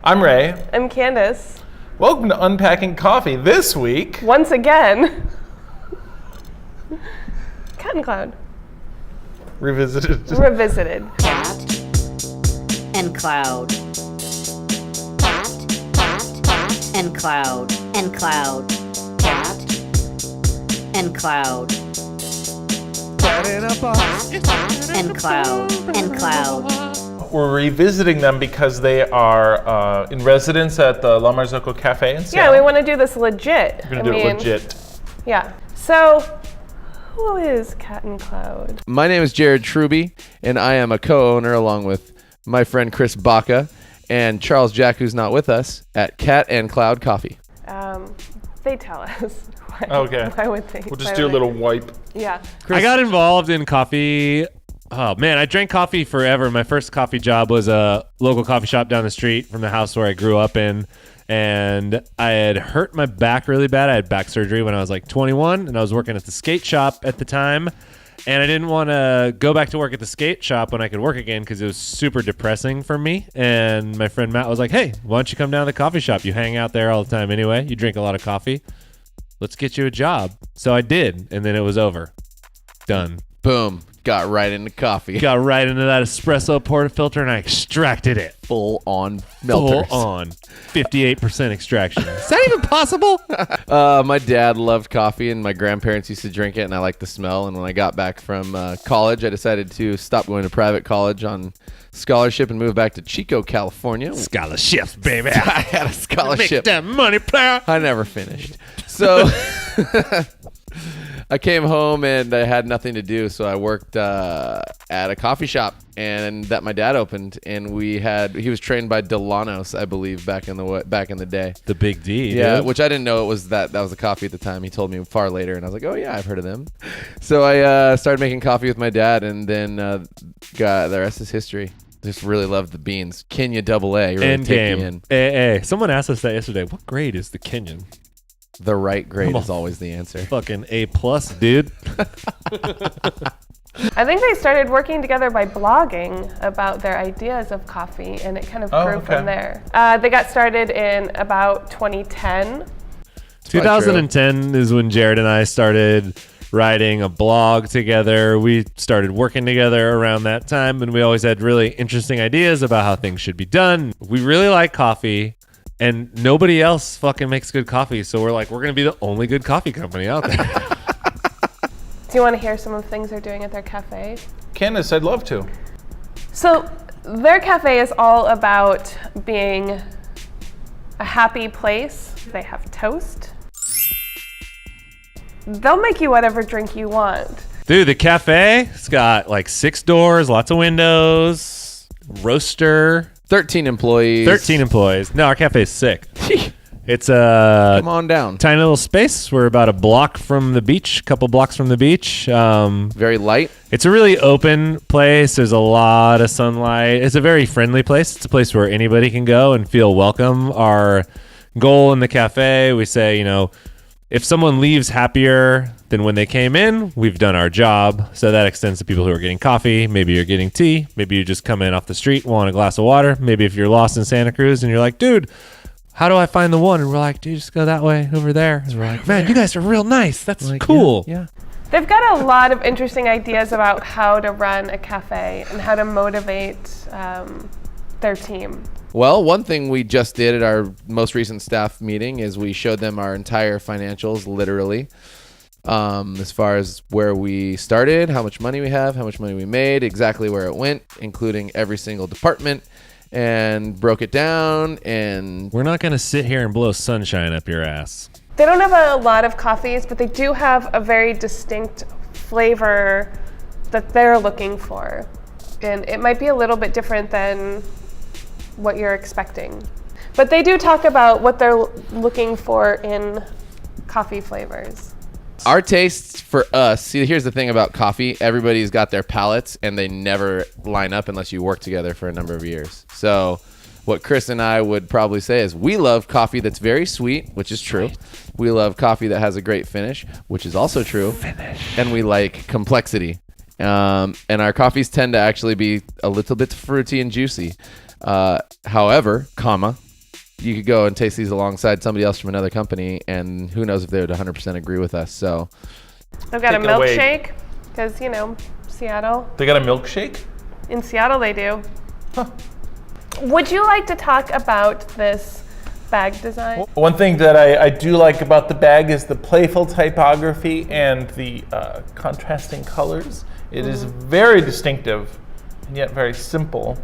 I'm Ray. I'm Candace. Welcome to Unpacking Coffee. This week, once again, Cat and Cloud. Revisited. Cat and Cloud. Cat and Cloud. And Cloud. Cat and Cloud. Cat in a box. And Cloud. And Cloud. We're revisiting them because they are in residence at the Marzocco café in Seattle. Yeah, we want to do this legit. We're going to do it legit. Yeah. So, who is Cat and Cloud? My name is Jared Truby, and I am a co-owner along with my friend Chris Baca and Charles Jack, who's not with us, at Cat and Cloud Coffee. They tell us. Okay. Why would they? We'll just do a little wipe. Yeah. Chris, I got involved in coffee. Oh man, I drank coffee forever. My first coffee job was a local coffee shop down the street from the house where I grew up in. And I had hurt my back really bad. I had back surgery when I was like 21, and I was working at the skate shop at the time. And I didn't want to go back to work at the skate shop when I could work again because it was super depressing for me. And my friend Matt was like, hey, why don't you come down to the coffee shop? You hang out there all the time anyway. You drink a lot of coffee. Let's get you a job. So I did, and then it was over. Done. Boom. Got right into coffee. Got right into that espresso portafilter, and I extracted it. Full on melters. Full on. 58% extraction. Is that even possible? My dad loved coffee, and my grandparents used to drink it, and I liked the smell. And when I got back from college, I decided to stop going to private college on scholarship and move back to Chico, California. Scholarships, baby. I had a scholarship. Make that money, player. I never finished. So I came home and I had nothing to do, so I worked at a coffee shop and that my dad opened, and he was trained by Delanos, I believe, back in the day. The Big D. Yeah, dude. which I didn't know it was that was the coffee at the time. He told me far later, and I was like, oh yeah, I've heard of them. So I started making coffee with my dad, and then the rest is history. Just really loved the beans. Kenya Double A. Really End take me game. in. AA. Someone asked us that yesterday. What grade is the Kenyan? The right grade I'm is always the answer. Fucking A+, dude. I think they started working together by blogging about their ideas of coffee, and it kind of grew from there. They got started in about 2010. 2010 is when Jared and I started writing a blog together. We started working together around that time, and we always had really interesting ideas about how things should be done. We really like coffee, and nobody else fucking makes good coffee, so we're like, we're going to be the only good coffee company out there. Do you want to hear some of the things they're doing at their cafe? Candace, I'd love to. So their cafe is all about being a happy place. They have toast. They'll make you whatever drink you want. Dude, the cafe, it's got like 6 doors, lots of windows, roaster. 13 employees. 13 employees. No, our cafe's sick. It's a Come on down. tiny little space. We're about a block from the beach, a couple blocks from the beach. Very light. It's a really open place. There's a lot of sunlight. It's a very friendly place. It's a place where anybody can go and feel welcome. Our goal in the cafe, we say, if someone leaves happier than when they came in, we've done our job. So that extends to people who are getting coffee. Maybe you're getting tea. Maybe you just come in off the street, want a glass of water. Maybe if you're lost in Santa Cruz and you're like, dude, how do I find the one? And we're like, dude, just go that way over there. And we're like, man, you guys are real nice. That's Like, cool. Yeah. They've got a lot of interesting ideas about how to run a cafe and how to motivate their team. Well, one thing we just did at our most recent staff meeting is we showed them our entire financials, literally, as far as where we started, how much money we have, how much money we made, exactly where it went, including every single department, and broke it down. And We're not going to sit here and blow sunshine up your ass. They don't have a lot of coffees, but they do have a very distinct flavor that they're looking for. And it might be a little bit different than what you're expecting. But they do talk about what they're looking for in coffee flavors. our tastes for us, see, here's the thing about coffee. Everybody's got their palates, and they never line up unless you work together for a number of years. So what Chris and I would probably say is we love coffee that's very sweet, which is true. Right. We love coffee that has a great finish, which is also true. And we like complexity. And our coffees tend to actually be a little bit fruity and juicy. However, you could go and taste these alongside somebody else from another company, and who knows if they would 100% agree with us. So They've got a Take it away. milkshake because, Seattle. They got a milkshake? In Seattle, they do. Would you like to talk about this bag design? One thing that I do like about the bag is the playful typography and the contrasting colors. It is very distinctive and yet very simple.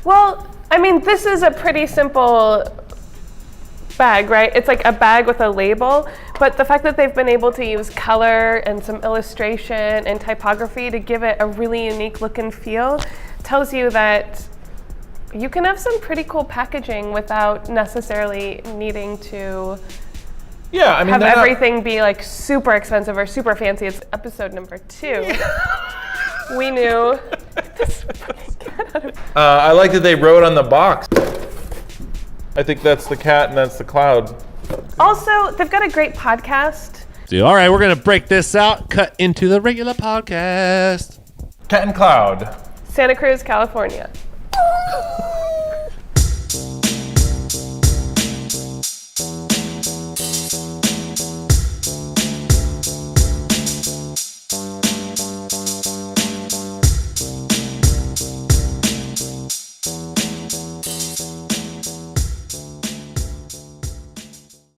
Well, I mean, this is a pretty simple bag, right? It's like a bag with a label, but the fact that they've been able to use color and some illustration and typography to give it a really unique look and feel tells you that you can have some pretty cool packaging without necessarily needing to Yeah, I mean, have they're not- everything be like super expensive or super fancy. It's episode number 2. We knew. I like that they wrote on the box. I think that's the cat and that's the cloud. Also, they've got a great podcast. So, all right, we're going to break this out, cut into the regular podcast. Cat and cloud. Santa Cruz, California.